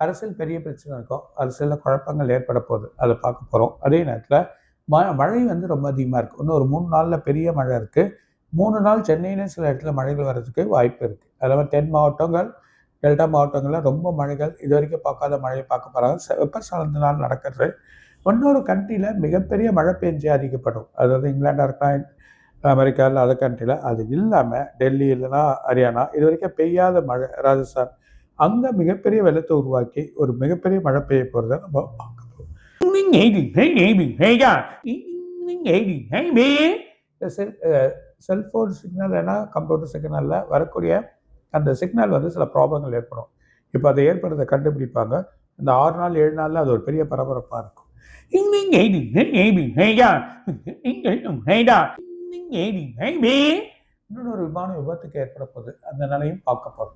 அரசியல் பெரிய பிரச்சனை இருக்கும். அரசியலில் குழப்பங்கள் ஏற்பட போகுது. அதை பார்க்க போகிறோம். அதே நேரத்தில் மழை வந்து ரொம்ப அதிகமாக இருக்குது. இன்னும் ஒரு 3 நாளில் பெரிய மழை இருக்குது. 3 நாள் சென்னையிலும் சில இடத்துல மழைகள் வர்றதுக்கு வாய்ப்பு இருக்குது. அதாவது தென் மாவட்டங்கள், டெல்டா மாவட்டங்களில் ரொம்ப மழைகள் இது வரைக்கும் பார்க்காத மழையை பார்க்க போகிறாங்க. வெப்பசலனத்தினால் நடக்கிறது. இன்னொரு கண்ட்ரியில் மிகப்பெரிய மழை பெஞ்சு அதிகப்படும். அதாவது இங்கிலாண்டாக இருக்கலாம், அமெரிக்காவில் அதர் கண்ட்ரியில். அது இல்லாமல் டெல்லி இல்லைன்னா ஹரியானா இது வரைக்கும் பெய்யாத மழை, ராஜஸ்தான் அங்கே மிகப்பெரிய வெள்ளத்தை உருவாக்கி ஒரு மிகப்பெரிய மழை பெய்ய போகிறத நம்ம பார்க்க போகிறோம். செல்ஃபோன் சிக்னல் ஏன்னா கம்ப்யூட்டர் சிக்னலில் வரக்கூடிய அந்த சிக்னல் வந்து சில ப்ராப்ளங்கள் ஏற்படும். இப்போ அதை ஏற்படுறதை கண்டுபிடிப்பாங்க. இந்த 6 நாள் 7 நாளில் அது ஒரு பெரிய பரபரப்பாக இருக்கும். இன்னொரு விமான விபத்துக்கு ஏற்பட போகுது. அந்த நிலையும் பார்க்க போகிறோம்.